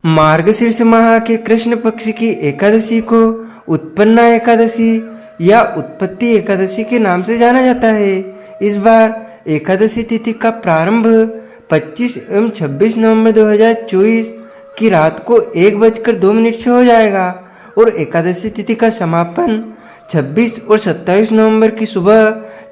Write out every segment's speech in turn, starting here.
मार्गशीर्ष माह के कृष्ण पक्ष की एकादशी को उत्पन्ना एकादशी या उत्पत्ति एकादशी के नाम से जाना जाता है। इस बार एकादशी तिथि का प्रारंभ 25 एवं 26 नवंबर 2024 की रात को 1:02 से हो जाएगा और एकादशी तिथि का समापन 26 और 27 नवंबर की सुबह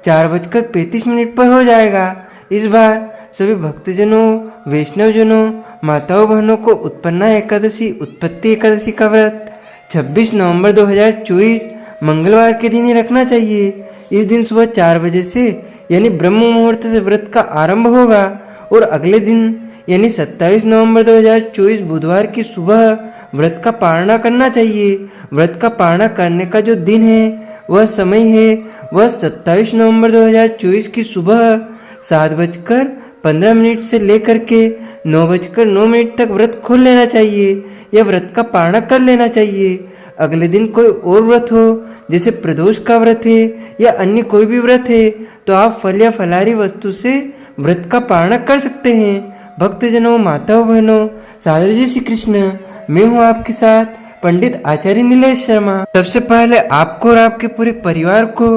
4:35 पर हो जाएगा। इस बार सभी भक्तजनों, वैष्णवजनों, माताओं बहनों को उत्पन्ना एकादशी, उत्पत्ति एकादशी का व्रत 26 नवंबर 2024 मंगलवार के दिन ही रखना चाहिए। इस दिन सुबह 4 बजे से यानी ब्रह्म मुहूर्त से व्रत का आरंभ होगा और अगले दिन यानी 27 नवंबर 2024 बुधवार की सुबह व्रत का पारणा करना चाहिए। व्रत का पारणा करने का जो दिन है वह समय है वह 27 नवंबर 2024 की सुबह 7:15 से लेकर के 9:09 तक व्रत खोल लेना चाहिए या व्रत का पारणा कर लेना चाहिए। अगले दिन कोई और व्रत हो जैसे प्रदोष का व्रत है या अन्य कोई भी व्रत है तो आप फल या फलाहारी वस्तु से व्रत का पारणा कर सकते हैं। भक्तजनों, माताओं बहनों, सादर जय श्री कृष्ण। मैं हूँ आपके साथ पंडित आचार्य नीलेश शर्मा। सबसे पहले आपको और आपके पूरे परिवार को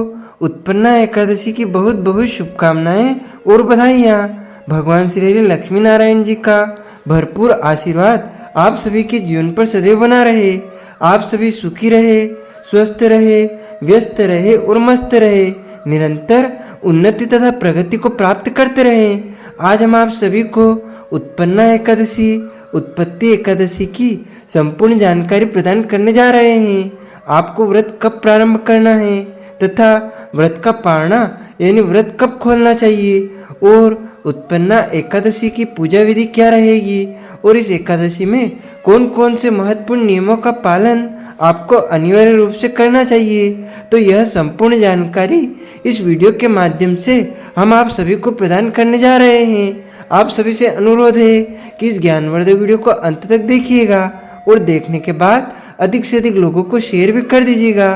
उत्पन्ना एकादशी की बहुत बहुत शुभकामनाएं और बधाइयाँ। भगवान श्री हरि लक्ष्मी नारायण जी का भरपूर आशीर्वाद आप सभी के जीवन पर सदैव बना रहे। आप सभी सुखी रहे, स्वस्थ रहे, व्यस्त रहे और मस्त रहे, निरंतर उन्नति तथा प्रगति को प्राप्त करते रहे। आज हम आप सभी को उत्पन्ना एकादशी, उत्पत्ति एकादशी की संपूर्ण जानकारी प्रदान करने जा रहे हैं। आपको व्रत कब प्रारंभ करना है तथा व्रत का पारणा यानी व्रत कब खोलना चाहिए और उत्पन्ना एकादशी की पूजा विधि क्या रहेगी और इस एकादशी में कौन कौन से महत्वपूर्ण नियमों का पालन आपको अनिवार्य रूप से करना चाहिए, तो यह संपूर्ण जानकारी इस वीडियो के माध्यम से हम आप सभी को प्रदान करने जा रहे हैं। आप सभी से अनुरोध है कि इस ज्ञानवर्धक वीडियो को अंत तक देखिएगा और देखने के बाद अधिक से अधिक लोगों को शेयर भी कर दीजिएगा।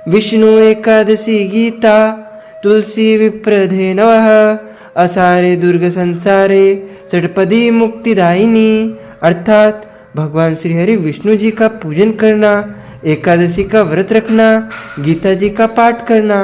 विष्णु एकादशी गीता तुलसी विप्रधे नवः असारे दुर्ग संसारे षटपदी मुक्तिदायिनी, अर्थात भगवान श्री हरि विष्णु जी का पूजन करना, एकादशी का व्रत रखना, गीता जी का पाठ करना,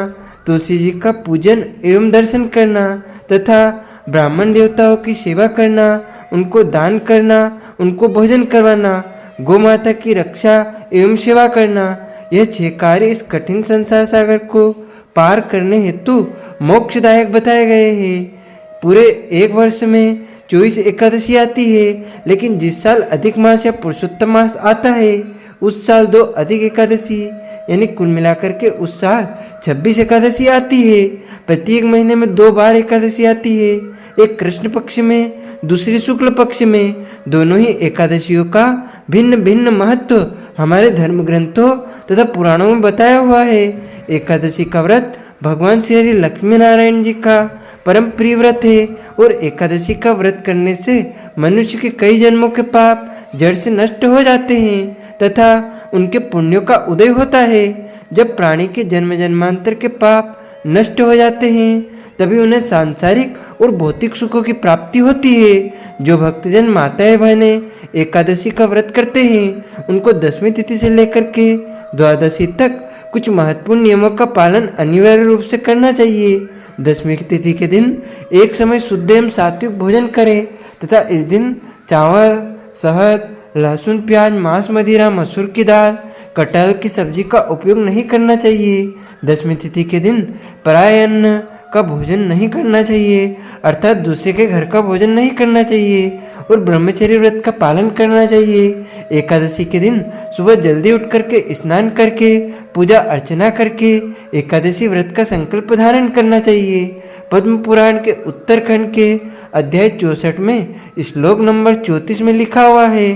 तुलसी जी का पूजन एवं दर्शन करना तथा ब्राह्मण देवताओं की सेवा करना, उनको दान करना, उनको भोजन करवाना, गौ माता की रक्षा एवं सेवा करना, यह 6 कार्य इस कठिन संसार सागर को पार करने हेतु मोक्षदायक बताए गए हैं। पूरे एक वर्ष में 24 एकादशी आती है, लेकिन जिस साल अधिक मास या पुरुषोत्तम मास आता है उस साल 2 अधिक एकादशी यानी कुल मिलाकर के उस साल 26 एकादशी आती है। प्रत्येक महीने में 2 बार एकादशी आती है, एक कृष्ण पक्ष में, दूसरी शुक्ल पक्ष में। दोनों ही एकादशियों का भिन्न भिन्न महत्व हमारे धर्म ग्रंथों तथा पुराणों में बताया हुआ है। एकादशी का व्रत भगवान श्री हरि लक्ष्मी नारायण जी का परम प्रिय व्रत है और एकादशी का व्रत करने से मनुष्य के कई जन्मों के पाप जड़ से नष्ट हो जाते हैं तथा उनके पुण्यों का उदय होता है। जब प्राणी के जन्म जन्मांतर के पाप नष्ट हो जाते हैं तभी उन्हें सांसारिक और भौतिक सुखों की प्राप्ति होती है। जो भक्तजन माताएं बहनें एकादशी का व्रत करते हैं उनको 10वीं तिथि से लेकर के द्वादशी तक कुछ महत्वपूर्ण नियमों का पालन अनिवार्य रूप से करना चाहिए। 10वीं तिथि के दिन एक समय शुद्ध एवं सात्विक भोजन करें तथा इस दिन चावल, शहद, लहसुन, प्याज, मांस, मदिरा, मसूर की दाल, कटहल की सब्जी का उपयोग नहीं करना चाहिए। 10वीं तिथि के दिन पराय अन्न का भोजन नहीं करना चाहिए, अर्थात दूसरे के घर का भोजन नहीं करना चाहिए और ब्रह्मचर्य व्रत का पालन करना चाहिए। एकादशी के दिन सुबह जल्दी उठ करके स्नान करके पूजा अर्चना करके एकादशी व्रत का संकल्प धारण करना चाहिए। पद्म पुराण के उत्तरखंड के अध्याय 64 में श्लोक नंबर 34 में लिखा हुआ है,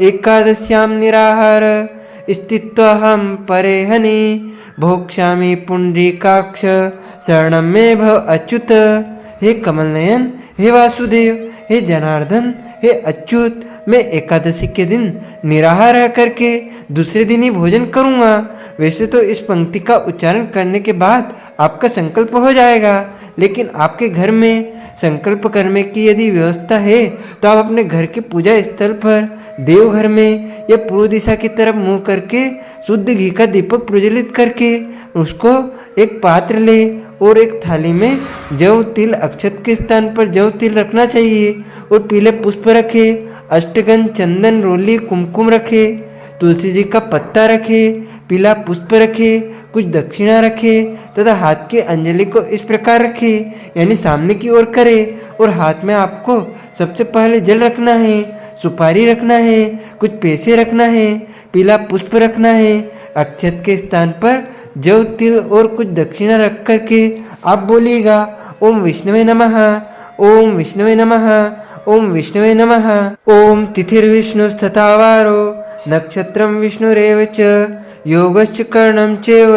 एकादश्याम निराहार स्थित्वाहम परेहनि भोक्ष्यामि पुंडरीकाक्ष शरणं मे भव अच्युत। हे कमल नयन, हे वासुदेव, हे जनार्दन, हे अच्युत, मैं एकादशी के दिन निराहार रह करके दूसरे दिन ही भोजन करूँगा। वैसे तो इस पंक्ति का उच्चारण करने के बाद आपका संकल्प हो जाएगा, लेकिन आपके घर में संकल्प करने की यदि व्यवस्था है तो आप अपने घर के पूजा स्थल पर, देवघर में या पूर्व दिशा की तरफ मुंह करके शुद्ध घी का दीपक प्रज्वलित करके उसको एक पात्र ले और एक थाली में जव तिल, अक्षत के स्थान पर जव तिल रखना चाहिए और पीले पुष्प रखे, अष्टगंध, चंदन, रोली, कुमकुम रखे, तुलसी जी का पत्ता रखे, पीला पुष्प रखे, कुछ दक्षिणा रखे तथा हाथ की अंजलि को इस प्रकार रखे, यानी सामने की ओर करे और हाथ में आपको सबसे पहले जल रखना है, सुपारी रखना है, कुछ पैसे रखना है, पीला पुष्प रखना है, अक्षत के स्थान पर जव, तिल और कुछ दक्षिणा रख करके आप बोलिएगा ओम विष्णुवे नमः, ओम विष्णुवे नमः, ओम विष्णुवे नमः। ओम तिथिर्विष्णुस्तथा वारो नक्षत्रं विष्णुरेव च योगश्च करणं चैव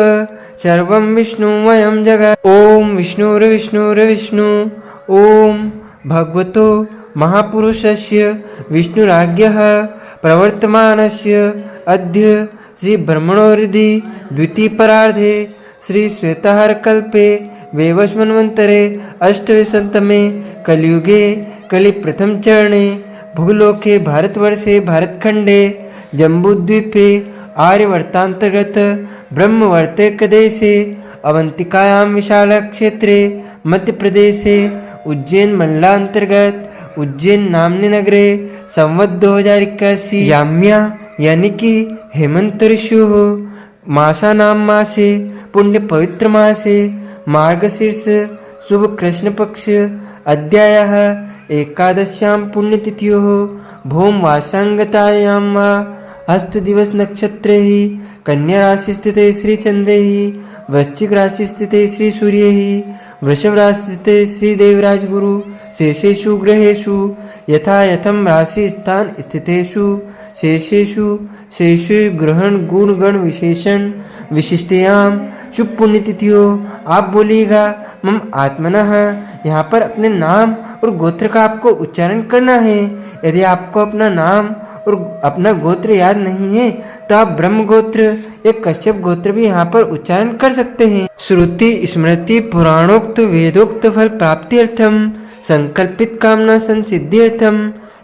सर्वं विष्णुमयं जगत्। ओम विष्णुर्विष्णुर्विष्णु। ओम भगवतो महापुरुषस्य विष्णुराज्ञः प्रवर्तमानस्य अद्य श्री ब्रह्मणोरिधि द्वितीयपरार्धे श्री श्वेताहारकल्पे वैवस्वन्वन्तरे अष्टविंशतमे कलियुगे कलि प्रथम चरणे भूलोके भारतवर्षे भारतखंडे जम्बूद्वीपे आर्यवर्तांतर्गत ब्रह्मवर्तैकदेशे अवंतिकायां विशालक्षेत्रे मध्यप्रदेशे उज्जैन मंडलांतर्गत उज्जैन नामने नगरे संवत 2081 याम्या यानी कि हेमंत ऋषुः मासानां मासे पुण्य पवित्र मासे मार्गशीर्ष शुभ कृष्ण पक्ष अद्यायाः एकादश्यां पुण्यतिथ्योः भौम वासांगतायां वा हस्तदिवस नक्षत्रे ही कन्या राशि स्थिते श्री चंद्रे ही वृश्चिक राशि स्थिते श्री सूर्य ही वृषभ राशि स्थिते श्री देवराज गुरु शेषेषु ग्रहेषु यथा यथम राशि स्थान स्थितेषु शेषेषु शेषु ग्रहण गुण गण विशेषण विशिष्टयाम शुभ पुण्यतिथियों। आप बोलिएगा मम आत्मनः, यहाँ पर अपने नाम और गोत्र का आपको उच्चारण करना है। यदि आपको अपना नाम और अपना गोत्र याद नहीं है तो आप ब्रह्म गोत्र या कश्यप गोत्र भी यहाँ पर उच्चारण कर सकते हैं। श्रुति स्मृति पुराणोक्त वेदोक्त फल प्राप्त्यर्थम संकल्पित कामना संसिद्ध्यर्थम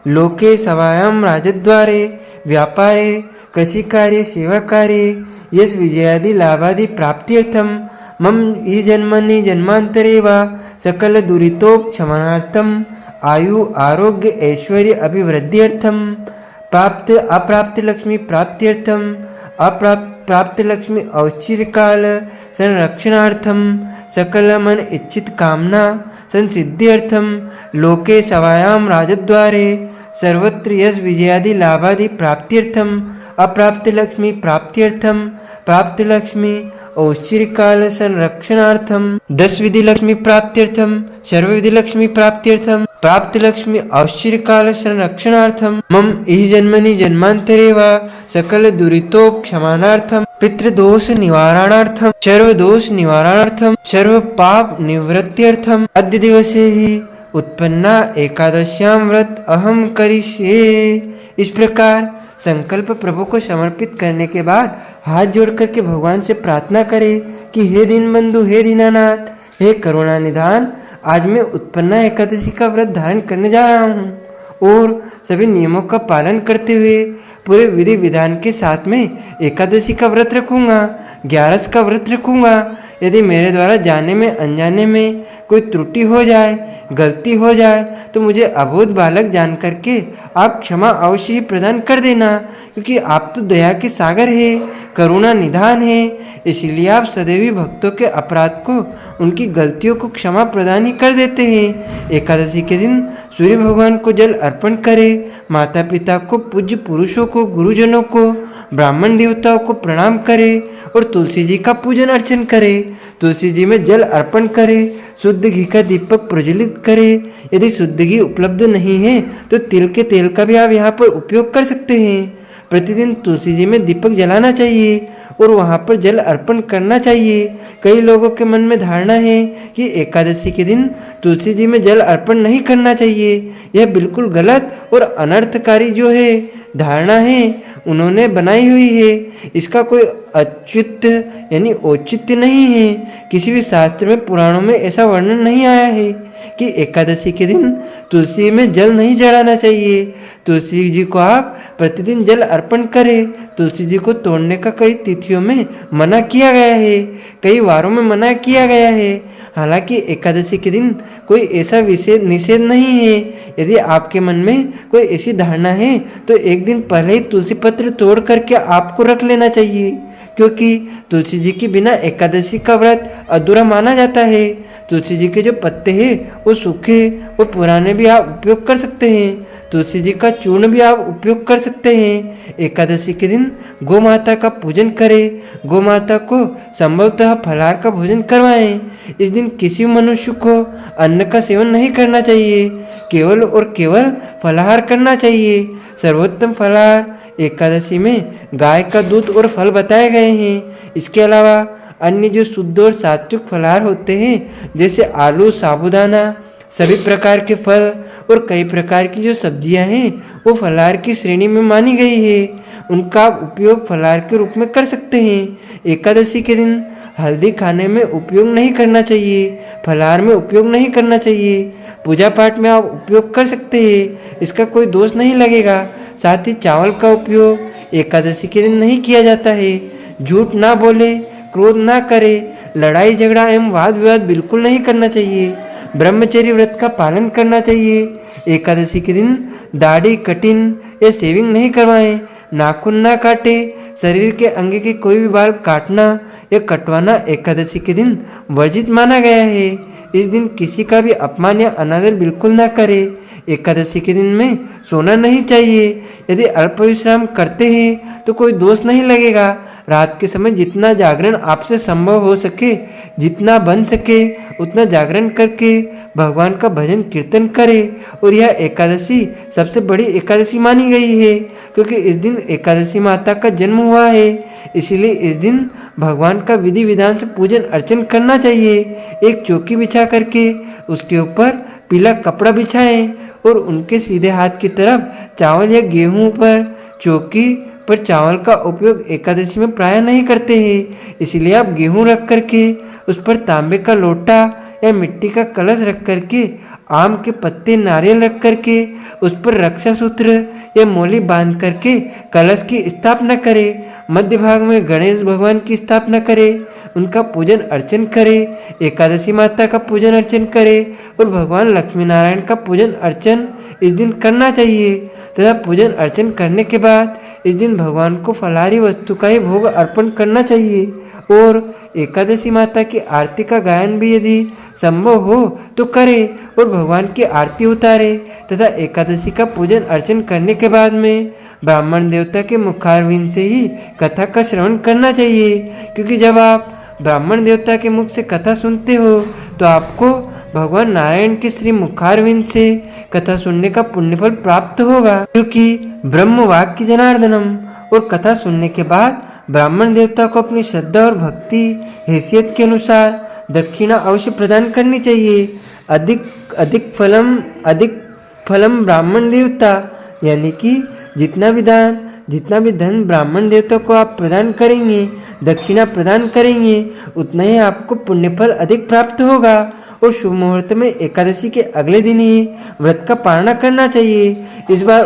लोके सभायां राजद्वारे व्यापारे कृषि कार्य सेवा कार्य यश विजयादि लाभादि प्राप्त्यर्थम मम ई जन्मनि जन्मांतरे वा सकल दुरितोपशमनार्थम आयु आरोग्य ऐश्वर्य अभिवृद्ध्यर्थम प्राप्त अप्राप्त लक्ष्मी प्राप्त्यर्थम अप्राप्त लक्ष्मी औश्चिर्यकाल संरक्षणार्थम सकल मन इच्छित कामना संसिद्ध्यर्थम लोके सभायां राजद्वारे सर्वत्र यश विजयादि लाभादि प्राप्त्यर्थम अप्राप्त लक्ष्मी प्राप्त्यर्थम प्राप्त लक्ष्मी औश्चिर्यकाल संरक्षणार्थम 10 विधि लक्ष्मी प्राप्त्यर्थम सर्व विधि लक्ष्मी प्राप्त्यर्थम प्राप्त लक्ष्मी औश्चिर्यकाल संरक्षणार्थम मम इह जन्मनि जन्मांतरे वा सकल दुरितोपशमनार्थम पितृदोष निवारणार्थम सर्व दोष निवारणार्थम सर्व पाप निवृत्त्यर्थम अद्य दिवसे ही उत्पन्ना एकादश्यां व्रत अहम करिष्ये। इस प्रकार संकल्प प्रभु को समर्पित करने के बाद हाथ जोड़ करके भगवान से प्रार्थना करें कि हे दीनबंधु, हे दीनानाथ, हे करुणा निधान, आज मैं उत्पन्ना एकादशी का व्रत धारण करने जा रहा हूँ और सभी नियमों का पालन करते हुए पूरे विधि विधान के साथ में एकादशी का व्रत रखूंगा, 11 का व्रत रखूंगा। यदि मेरे द्वारा जाने में अनजाने में कोई त्रुटि हो जाए, गलती हो जाए तो मुझे अबोध बालक जान करके आप क्षमा अवश्य ही प्रदान कर देना, क्योंकि आप तो दया के सागर है, करुणा निधान है। इसीलिए आप सदैवी भक्तों के अपराध को, उनकी गलतियों को क्षमा प्रदान ही कर देते हैं। एकादशी के दिन सूर्य भगवान को जल अर्पण करें, माता पिता को, पूज्य पुरुषों को, गुरुजनों को, ब्राह्मण देवताओं को प्रणाम करें और तुलसी जी का पूजन अर्चन करें। तुलसी जी में जल अर्पण करें, शुद्ध घी का दीपक प्रज्वलित करें। यदि शुद्ध घी उपलब्ध नहीं है तो तिल के तेल का भी आप यहाँ पर उपयोग कर सकते हैं। प्रतिदिन तुलसी जी में दीपक जलाना चाहिए और वहाँ पर जल अर्पण करना चाहिए। कई लोगों के मन में धारणा है कि एकादशी के दिन तुलसी जी में जल अर्पण नहीं करना चाहिए। यह बिल्कुल गलत और अनर्थकारी जो है धारणा है उन्होंने बनाई हुई है। इसका कोई औचित्य यानी औचित्य नहीं है। किसी भी शास्त्र में, पुराणों में ऐसा वर्णन नहीं आया है। कि एकादशी के दिन तुलसी में जल नहीं चढ़ाना चाहिए। तुलसी जी को आप प्रतिदिन जल अर्पण करें। तुलसी जी को तोड़ने का कई तिथियों में मना किया गया है, कई वारों में मना किया गया है। हालांकि एकादशी के दिन कोई ऐसा विशेष निषेध नहीं है। यदि आपके मन में कोई ऐसी धारणा है तो एक दिन पहले ही तुलसी पत्र तोड़ करके आपको रख लेना चाहिए, क्योंकि तुलसी जी के बिना एकादशी का व्रत अधूरा माना जाता है। तुलसी जी के जो पत्ते हैं वो सूखे, वो पुराने भी आप उपयोग कर सकते हैं। तुलसी जी का चूर्ण भी आप उपयोग कर सकते हैं। एकादशी के दिन गौ माता का पूजन करें। गौ माता को संभवतः फलाहार का भोजन करवाएं। इस दिन किसी मनुष्य को अन्न का सेवन नहीं करना चाहिए, केवल और केवल फलाहार करना चाहिए। सर्वोत्तम फलाहार एकादशी में गाय का दूध और फल बताए गए हैं। इसके अलावा अन्य जो शुद्ध और सात्विक फलाहार होते हैं, जैसे आलू, साबूदाना, सभी प्रकार के फल और कई प्रकार की जो सब्जियां हैं वो फलाहार की श्रेणी में मानी गई है। उनका आप उपयोग फलाहार के रूप में कर सकते हैं। एकादशी के दिन हल्दी खाने में उपयोग नहीं करना चाहिए, फलाहार में उपयोग नहीं करना चाहिए। पूजा पाठ में आप उपयोग कर सकते हैं, इसका कोई दोष नहीं लगेगा। साथ ही चावल का उपयोग एकादशी के दिन नहीं किया जाता है। झूठ ना बोले, क्रोध ना करे, लड़ाई झगड़ा एवं वाद विवाद बिल्कुल नहीं करना चाहिए। ब्रह्मचर्य व्रत का पालन करना चाहिए। एकादशी के दिन दाढ़ी, कटिंग या शेविंग नहीं करवाएं, नाखून ना काटे। शरीर के अंग के कोई भी बाल काटना या कटवाना एकादशी के दिन वर्जित माना गया है। इस दिन किसी का भी अपमान या अनादर बिल्कुल ना करे। एकादशी के दिन में सोना नहीं चाहिए। यदि अल्प विश्राम करते हैं तो कोई दोष नहीं लगेगा। रात के समय जितना जागरण आपसे संभव हो सके, जितना बन सके उतना जागरण करके भगवान का भजन कीर्तन करें। और यह एकादशी सबसे बड़ी एकादशी मानी गई है, क्योंकि इस दिन एकादशी माता का जन्म हुआ है। इसीलिए इस दिन भगवान का विधि विधान से पूजन अर्चन करना चाहिए। एक चौकी बिछा करके उसके ऊपर पीला कपड़ा बिछाएं और उनके सीधे हाथ की तरफ चावल या गेहूं पर, चौकी पर चावल का उपयोग एकादशी में प्राय नहीं करते हैं। इसलिए आप गेहूं रख करके उस पर तांबे का लोटा या मिट्टी का कलश रख करके, आम के पत्ते, नारियल रख करके उस पर रक्षा सूत्र या मोली बांध करके कलश की स्थापना करें। मध्य भाग में गणेश भगवान की स्थापना करें, उनका पूजन अर्चन करें। एकादशी माता का पूजन अर्चन करें और भगवान लक्ष्मी नारायण का पूजन अर्चन इस दिन करना चाहिए। तथा पूजन अर्चन करने के बाद इस दिन भगवान को फलाहारी वस्तु का ही भोग अर्पण करना चाहिए। और एकादशी माता की आरती का गायन भी यदि संभव हो तो करें और भगवान की आरती उतारे। तथा एकादशी का पूजन अर्चन करने के बाद में ब्राह्मण देवता के मुखारविंद से ही कथा का श्रवण करना चाहिए, क्योंकि जब आप ब्राह्मण देवता के मुख से कथा सुनते हो तो आपको भगवान नारायण के श्री मुखारविंद से कथा सुनने का पुण्यफल प्राप्त होगा, क्योंकि ब्रह्म वाक्य जनार्दनम। और कथा सुनने के बाद ब्राह्मण देवता को अपनी श्रद्धा और भक्ति हैसियत के अनुसार दक्षिणा अवश्य प्रदान करनी चाहिए। अधिक फलम ब्राह्मण देवता, यानी कि जितना भी धन ब्राह्मण देवता को आप प्रदान करेंगे, दक्षिणा प्रदान करेंगे, उतना ही आपको पुण्यफल अधिक प्राप्त होगा। और शुभ मुहूर्त में एकादशी के अगले दिन ही व्रत का पालना करना चाहिए। इस बार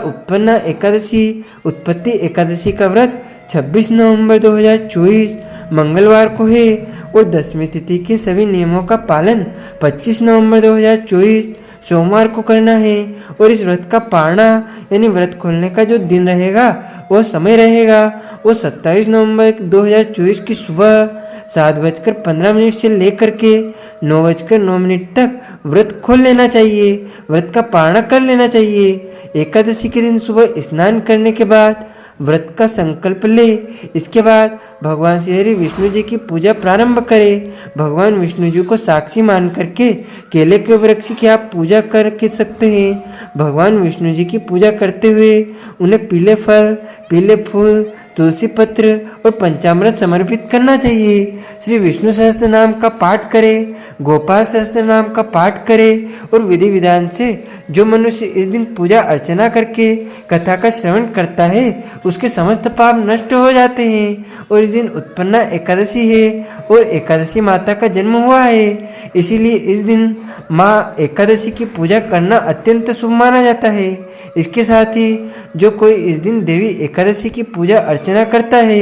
उत्पत्ति एकादशी का व्रत 26 नवंबर 2024 मंगलवार को है और 10वीं तिथि के सभी नियमों का पालन 25 नवंबर 2024 सोमवार को करना है। और इस व्रत का पालना यानी व्रत खोलने का जो दिन रहेगा, वो समय रहेगा, वो 27 नवंबर 2024 की सुबह 7:15 से लेकर के 9:09 तक व्रत खोल लेना चाहिए, व्रत का पालना कर लेना चाहिए। एकादशी के दिन सुबह स्नान करने के बाद व्रत का संकल्प ले। इसके बाद भगवान श्री हरि विष्णु जी की पूजा प्रारंभ करें। भगवान विष्णु जी को साक्षी मान करके केले के वृक्ष की आप पूजा कर सकते हैं। भगवान विष्णु जी की पूजा करते हुए उन्हें पीले फल, पीले फूल, तुलसी पत्र और पंचामृत समर्पित करना चाहिए। श्री विष्णु सहस्त्र नाम का पाठ करे, गोपाल सहस्त्र नाम का पाठ करे और विधि विधान से जो मनुष्य इस दिन पूजा अर्चना करके कथा का श्रवण करता है उसके समस्त पाप नष्ट हो जाते हैं। और इस दिन उत्पन्ना एकादशी है और एकादशी माता का जन्म हुआ है, इसीलिए इस दिन माँ एकादशी की पूजा करना अत्यंत शुभ माना जाता है। इसके साथ ही जो कोई इस दिन देवी एकादशी की पूजा अर्चना करता है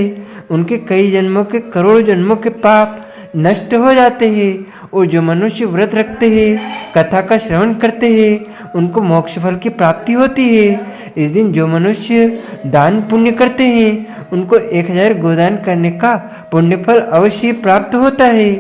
उनके कई जन्मों के करोड़ों जन्मों के पाप नष्ट हो जाते हैं। और जो मनुष्य व्रत रखते हैं, कथा का श्रवण करते हैं, उनको मोक्ष फल की प्राप्ति होती है। इस दिन जो मनुष्य दान पुण्य करते हैं उनको 1000 गोदान करने का पुण्य फल अवश्य प्राप्त होता है।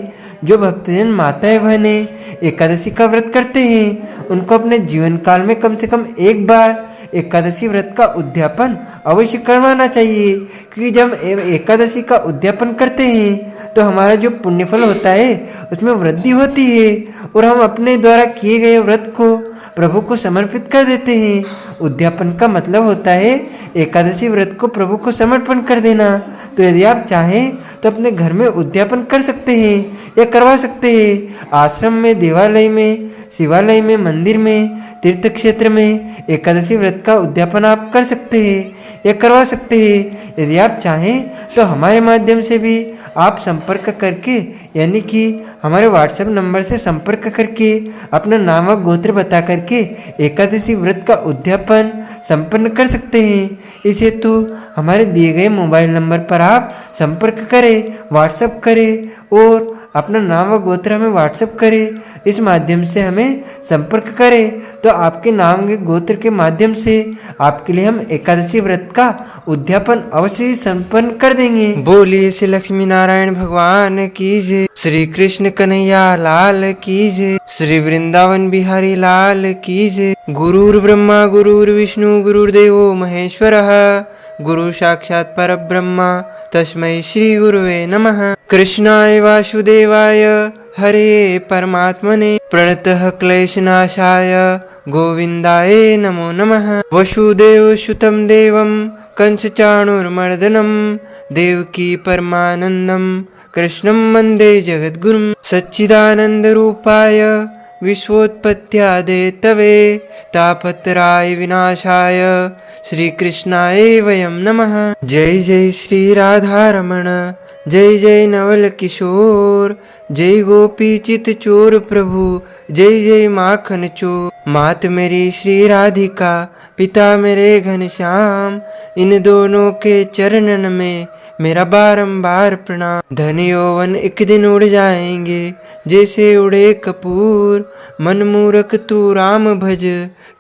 जो भक्तजन माताएं बहनें एकादशी का व्रत करते हैं उनको अपने जीवन काल में कम से कम एक बार एकादशी व्रत का उद्यापन अवश्य करवाना चाहिए, क्योंकि जब एकादशी का उद्यापन करते हैं तो हमारा जो पुण्यफल होता है उसमें वृद्धि होती है और हम अपने द्वारा किए गए व्रत को प्रभु को समर्पित कर देते हैं। उद्यापन का मतलब होता है एकादशी व्रत को प्रभु को समर्पण कर देना। तो यदि आप चाहें तो अपने घर में उद्यापन कर सकते हैं या करवा सकते हैं। आश्रम में, देवालय में, शिवालय में, मंदिर में, तीर्थ क्षेत्र में एकादशी व्रत का उद्यापन आप कर सकते हैं या करवा सकते हैं। यदि आप चाहें तो हमारे माध्यम से भी आप संपर्क करके, यानी कि हमारे व्हाट्सएप नंबर से संपर्क करके अपना नाम व गोत्र बता करके एकादशी व्रत का उद्यापन संपन्न कर सकते हैं। इस हेतु हमारे दिए गए मोबाइल नंबर पर आप संपर्क करें, व्हाट्सएप करें और अपना नाम व गोत्र हमें व्हाट्सएप करें। इस माध्यम से हमें संपर्क करें तो आपके नाम के गोत्र के माध्यम से आपके लिए हम एकादशी व्रत का उद्यापन अवश्य संपन्न कर देंगे। बोलिए श्री लक्ष्मी नारायण भगवान की जय, श्री कृष्ण कन्हैया लाल की जय, श्री वृंदावन बिहारी लाल की जय। गुरुर् ब्रह्मा गुरुर्विष्णु गुरुर्देवो महेश्वरः, गुरु साक्षात् परब्रह्म तस्मै श्री गुरुवे नमः। कृष्णाय वासुदेवाय हरे परमात्मने प्रणतः क्लेशनाशाय गोविंदाय नमो नमः। वसुदेव सुतं देवं कंसचाणूरमर्दनं देवकी परमानंदं कृष्णं वन्दे जगद्गुरुं। सच्चिदानन्दरूपाय विश्वोत्पत्त्यादिहेतवे तापत्रय विनाशाय श्री कृष्णाय वयं नमः। जय जय श्री राधा रमण, जय जय नवल किशोर, जय गोपी चित चोर प्रभु, जय जय माखन चोर। मात मेरी श्री राधिका, पिता मेरे घनश्याम, इन दोनों के चरणन में मेरा बारंबार प्रणाम। धन यौवन एक दिन उड़ जाएंगे जैसे उड़े कपूर, मन मूर्ख तू राम भज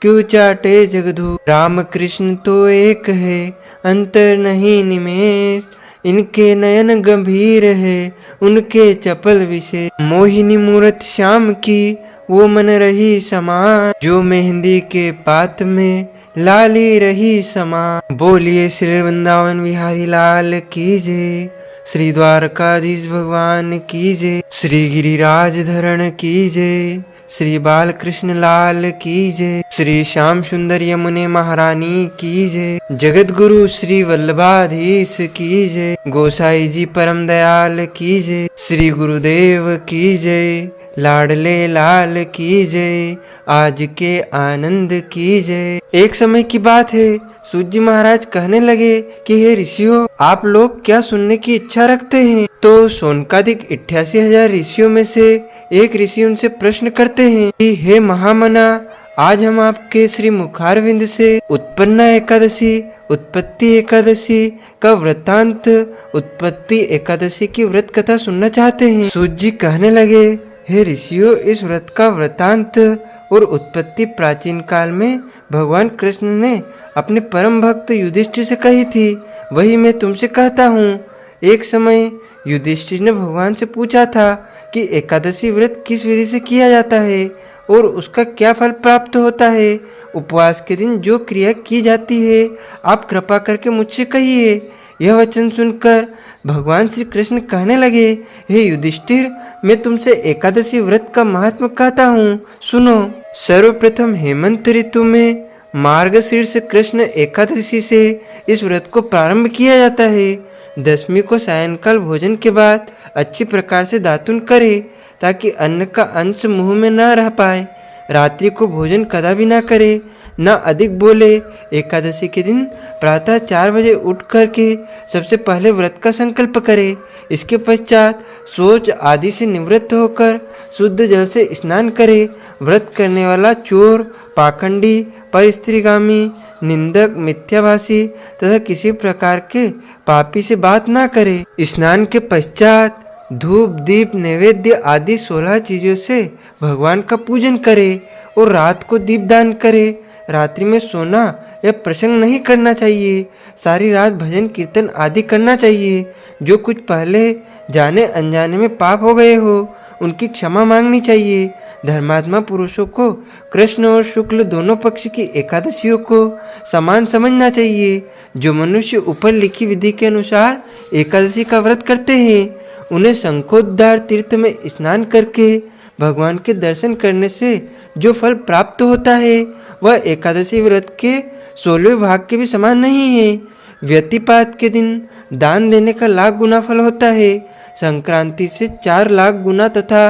क्यों चाटे जगधूर। राम कृष्ण तो एक है अंतर नहीं निमेष, इनके नयन गंभीर है उनके चपल विशेष। मोहिनी मूरत श्याम की वो मन रही समान, जो मेहंदी के पात में लाली रही समा। बोलिए श्री वृंदावन बिहारी लाल की जय, श्री द्वारकाधीश भगवान की जय, श्री गिरिराज धरण की जय, श्री बाल कृष्ण लाल की जय, श्री श्याम सुंदर यमुने महारानी की जय, जगत गुरु श्री वल्लभाधीश की जय, गोसाई जी परम दयाल की जय, श्री गुरुदेव की जय, लाडले लाल की जय, आज के आनंद की जय। एक समय की बात है, सूत जी महाराज कहने लगे कि हे ऋषियों, आप लोग क्या सुनने की इच्छा रखते हैं? तो सोनकादिक 88,000 ऋषियों में से एक ऋषि उनसे प्रश्न करते हैं कि हे महामना, आज हम आपके श्री मुखारविंद से उत्पन्ना एकादशी, उत्पत्ति एकादशी का वृतांत, उत्पत्ति एकादशी की व्रत कथा सुनना चाहते हैं। सूत जी कहने लगे, हे ऋषियों, इस व्रत का वृतांत और उत्पत्ति प्राचीन काल में भगवान कृष्ण ने अपने परम भक्त युधिष्ठिर से कही थी, वही मैं तुमसे कहता हूँ। एक समय युधिष्ठिर ने भगवान से पूछा था कि एकादशी व्रत किस विधि से किया जाता है और उसका क्या फल प्राप्त होता है। उपवास के दिन जो क्रिया की जाती है आप कृपा करके मुझसे कहिए। यह वचन सुनकर भगवान श्री कृष्ण कहने लगे, हे युधिष्ठिर, मैं तुमसे एकादशी व्रत का महात्मा कहता हूँ, सुनो। सर्वप्रथम हेमंत ऋतु में मार्गशीर्ष कृष्ण एकादशी से इस व्रत को प्रारंभ किया जाता है। दशमी को सायंकाल भोजन के बाद अच्छी प्रकार से दातुन करे ताकि अन्न का अंश मुंह में न रह पाए। रात्रि को भोजन कदापि न करे, न अधिक बोले। एकादशी के दिन प्रातः 4 बजे उठ करके सबसे पहले व्रत का संकल्प करे। इसके पश्चात शौच आदि से निवृत्त होकर शुद्ध जल से स्नान करे। व्रत करने वाला चोर, पाखंडी, परस्त्रीगामी, निंदक, मिथ्याभाषी तथा किसी प्रकार के पापी से बात ना करे। स्नान के पश्चात धूप, दीप, नैवेद्य आदि 16 चीजों से भगवान का पूजन करे और रात को दीपदान करे। रात्रि में सोना या प्रसंग नहीं करना चाहिए। सारी रात भजन कीर्तन आदि करना चाहिए। जो कुछ पहले जाने अनजाने में पाप हो गए हो उनकी क्षमा मांगनी चाहिए। धर्मात्मा पुरुषों को कृष्ण और शुक्ल दोनों पक्ष की एकादशियों को समान समझना चाहिए। जो मनुष्य ऊपर लिखी विधि के अनुसार एकादशी का व्रत करते हैं उन्हें शंखोद्धार तीर्थ में स्नान करके भगवान के दर्शन करने से जो फल प्राप्त होता है वह एकादशी व्रत के 16वें भाग के भी समान नहीं है। व्यतिपात के दिन दान देने का लाख गुना फल होता है। संक्रांति से 4 लाख गुना तथा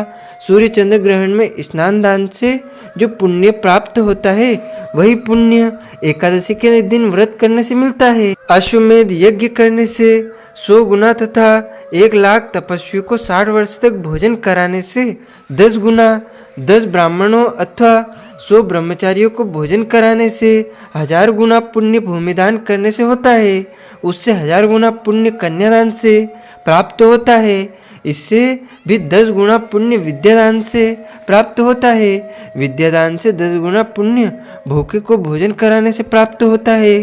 सूर्य चंद्र ग्रहण में स्नान दान से जो पुण्य प्राप्त होता है वही पुण्य एकादशी के दिन व्रत करने से मिलता है। अश्वमेध यज्ञ करने से 100 गुना तथा 1 लाख तपस्वी को 60 वर्ष तक भोजन कराने से 10 गुना, 10 ब्राह्मणों अथवा 100 ब्रह्मचारियों को भोजन कराने से 1000 गुना पुण्य भूमिदान करने से होता है। उससे 1000 गुना पुण्य कन्यादान से प्राप्त होता है। इससे भी 10 गुना पुण्य विद्यादान से प्राप्त होता है। विद्यादान से 10 गुना पुण्य भूखे को भोजन कराने से प्राप्त होता है।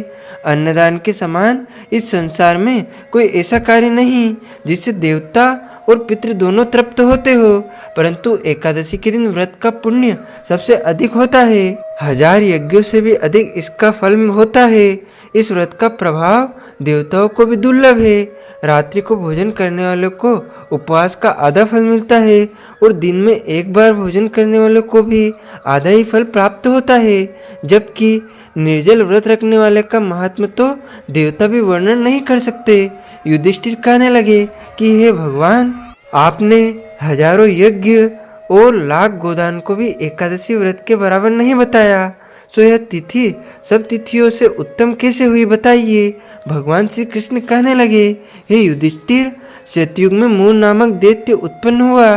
अन्नदान के समान इस संसार में कोई ऐसा कार्य नहीं जिससे देवता और पितृ दोनों तृप्त होते हो, परंतु एकादशी के दिन व्रत का पुण्य सबसे अधिक होता है। 1000 यज्ञों से भी अधिक इसका फल होता है। इस व्रत का प्रभाव देवताओं को भी दुर्लभ है। रात्रि को भोजन करने वालों को उपवास का आधा फल मिलता है और दिन में एक बार भोजन करने वालों को भी आधा ही फल प्राप्त होता है। जबकि निर्जल व्रत रखने वाले का महात्म तो देवता भी वर्णन नहीं कर सकते। युधिष्ठिर कहने लगे कि हे भगवान, आपने हजारों यज्ञ और लाख गोदान को भी एकादशी व्रत के बराबर नहीं बताया, सो यह तिथि सब तिथियों से उत्तम कैसे हुई बताइए। भगवान श्री कृष्ण कहने लगे, हे युधिष्ठिर, सतयुग में मूल नामक दैत्य उत्पन्न हुआ।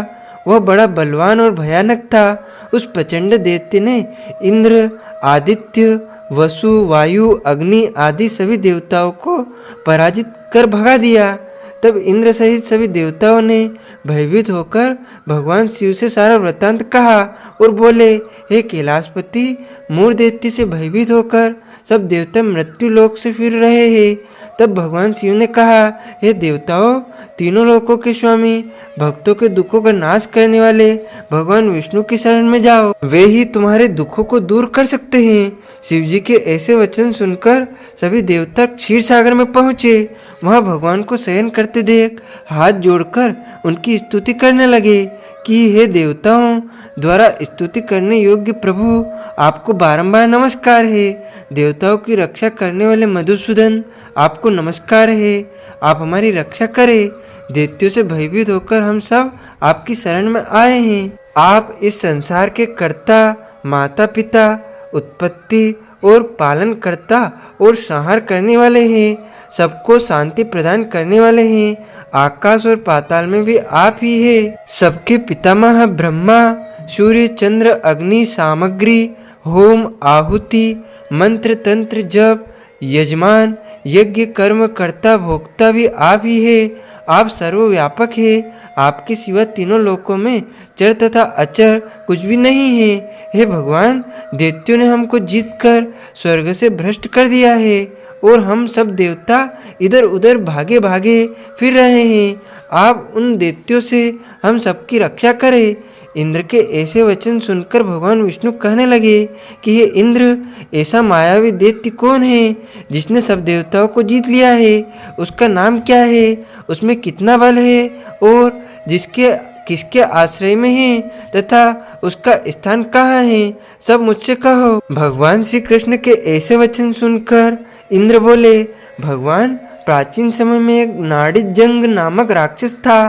वह बड़ा बलवान और भयानक था। उस प्रचंड दैत्य ने इंद्र, आदित्य, वसु, वायु, अग्नि आदि सभी देवताओं को पराजित कर भगा दिया। तब इंद्र सहित सभी देवताओं ने भयभीत होकर भगवान शिव से सारा वृत्तांत कहा और बोले, हे कैलाशपति, मूर दैत्य से भयभीत होकर सब देवता मृत्यु लोक से फिर रहे हैं। तब भगवान शिव ने कहा, हे देवताओं, तीनों लोकों के स्वामी, भक्तों के दुखों का नाश करने वाले भगवान विष्णु की शरण में जाओ, वे ही तुम्हारे दुखों को दूर कर सकते हैं। शिव जी के ऐसे वचन सुनकर सभी देवता क्षीर सागर में पहुँचे। वहाँ भगवान को शयन करते देख हाथ जोड़कर उनकी स्तुति करने लगे कि हे देवताओं द्वारा स्तुति करने योग्य प्रभु, आपको बारंबार नमस्कार है। देवताओं की रक्षा करने वाले मधुसूदन, आपको नमस्कार है। आप हमारी रक्षा करें। दैत्यों से भयभीत होकर हम सब आपकी शरण में आए हैं। आप इस संसार के कर्ता, माता पिता, उत्पत्ति और पालन करता और संहार करने वाले हैं। सबको शांति प्रदान करने वाले हैं। आकाश और पाताल में भी आप ही है। सबके पितामह ब्रह्मा, सूर्य, चंद्र, अग्नि, सामग्री, होम, आहुति, मंत्र, तंत्र, जप, यजमान, यज्ञ, कर्म, कर्ता, भोक्ता भी आप ही है। आप सर्वव्यापक है। आपके सिवा तीनों लोकों में चर तथा अचर कुछ भी नहीं है। हे भगवान, दैत्यों ने हमको जीतकर स्वर्ग से भ्रष्ट कर दिया है और हम सब देवता इधर उधर भागे भागे फिर रहे हैं। आप उन दैत्यों से हम सबकी रक्षा करें। इंद्र के ऐसे वचन सुनकर भगवान विष्णु कहने लगे कि हे इंद्र, ऐसा मायावी दैत्य कौन है जिसने सब देवताओं को जीत लिया है? उसका नाम क्या है? उसमें कितना बल है? और जिसके किसके आश्रय में है तथा उसका स्थान कहाँ है, सब मुझसे कहो। भगवान श्री कृष्ण के ऐसे वचन सुनकर इंद्र बोले, भगवान, प्राचीन समय में एक नाड़िजंग नामक राक्षस था।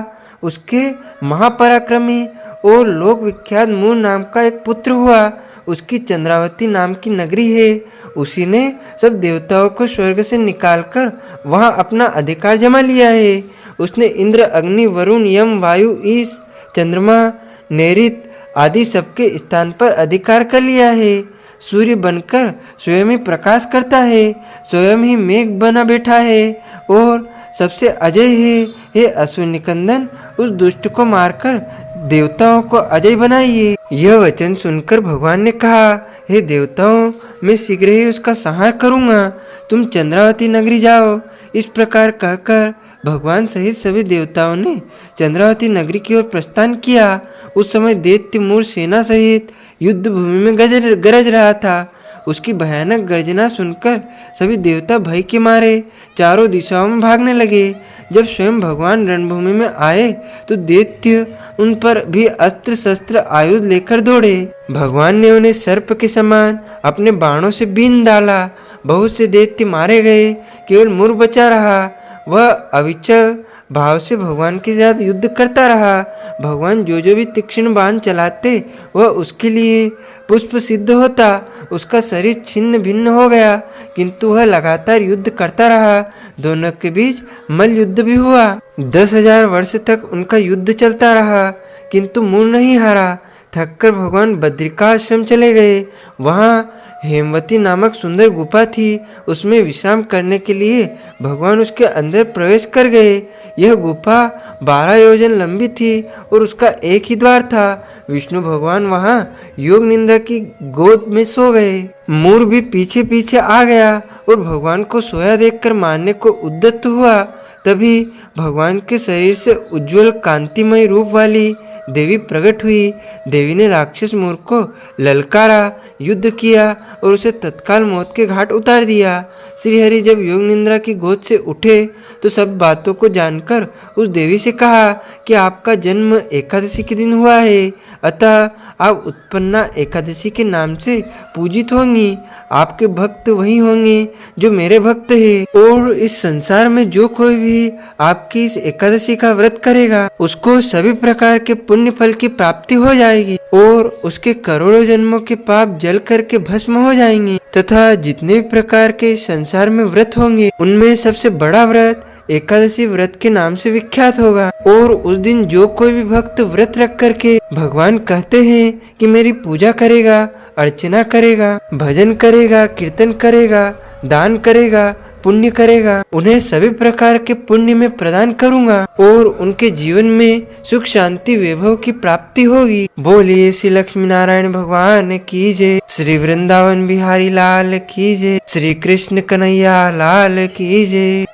उसके महापराक्रमी और लोक विख्यात मूर नाम का एक पुत्र हुआ। उसकी चंद्रावती नाम की नगरी है। उसी ने सब देवताओं को स्वर्ग से निकालकर वहां अपना अधिकार जमा लिया है। उसने इंद्र, अग्नि, वरुण, यम, वायु, ईश, चंद्रमा, नैऋत आदि सबके स्थान पर अधिकार कर लिया है। सूर्य बनकर स्वयं ही प्रकाश करता है, स्वयं ही मेघ बना बैठा है और सबसे अजय है। हे अश्विनी कंदन, उस दुष्ट को मारकर देवताओं को अजय बनाइए। यह वचन सुनकर भगवान ने कहा, हे देवताओं, मैं शीघ्र ही उसका संहार करूंगा। तुम चंद्रावती नगरी जाओ। इस प्रकार कहकर भगवान सहित सभी देवताओं ने चंद्रावती नगरी की ओर प्रस्थान किया। उस समय दैत्य मूर सेना सहित युद्ध भूमि में गरज रहा था। उसकी भयानक गर्जना सुनकर सभी देवता भय के मारे चारों दिशाओं में भागने लगे। जब स्वयं भगवान रणभूमि में आए तो दैत्य उन पर भी अस्त्र शस्त्र आयुध लेकर दौड़े। भगवान ने उन्हें सर्प के समान अपने बाणों से बीन डाला। बहुत से दैत्य मारे गए, केवल मूर बचा रहा। वह अविचल भाव से भगवान के साथ युद्ध करता रहा। भगवान जो भी तीक्ष्ण बाण चलाते वह उसके लिए पुष्प सिद्ध होता। उसका शरीर छिन्न भिन्न हो गया, किंतु वह लगातार युद्ध करता रहा। दोनों के बीच मल्ल युद्ध भी हुआ। 10,000 वर्ष तक उनका युद्ध चलता रहा, किंतु मूर नहीं हारा। थककर भगवान बद्रिकाश्रम चले गए। वहाँ हेमवती नामक सुंदर गुफा थी। उसमें विश्राम करने के लिए भगवान उसके अंदर प्रवेश कर गए। यह गुफा 12 योजन लंबी थी और उसका एक ही द्वार था। विष्णु भगवान वहाँ योग निंद्रा की गोद में सो गए। मूर भी पीछे पीछे आ गया और भगवान को सोया देखकर मारने को उद्यत हुआ। तभी भगवान के शरीर से उज्जवल कांतिमय रूप वाली देवी प्रकट हुई। देवी ने राक्षस मूर को ललकारा, युद्ध किया और उसे तत्काल मौत के घाट उतार दिया। श्री हरि जब योग निंद्रा की गोद से उठे तो सब बातों को जानकर उस देवी से कहा कि आपका जन्म एकादशी के दिन हुआ है, अतः आप उत्पन्ना एकादशी के नाम से पूजित होंगी। आपके भक्त वही होंगे जो मेरे भक्त हैं, और इस संसार में जो कोई भी आपकी इस एकादशी का व्रत करेगा उसको सभी प्रकार के पुण्य फल की प्राप्ति हो जाएगी और उसके करोड़ों जन्मों के पाप जल करके भस्म हो जाएंगे। तथा जितने भी प्रकार के संसार में व्रत होंगे उनमें सबसे बड़ा व्रत एकादशी व्रत के नाम से विख्यात होगा। और उस दिन जो कोई भी भक्त व्रत रख करके भगवान कहते हैं कि मेरी पूजा करेगा, अर्चना करेगा, भजन करेगा, कीर्तन करेगा, दान करेगा, पुण्य करेगा, उन्हें सभी प्रकार के पुण्य में प्रदान करूंगा और उनके जीवन में सुख शांति वैभव की प्राप्ति होगी। बोलिए श्री लक्ष्मी नारायण भगवान की जय। श्री वृंदावन बिहारी लाल की जय। श्री कृष्ण कन्हैया लाल की जय।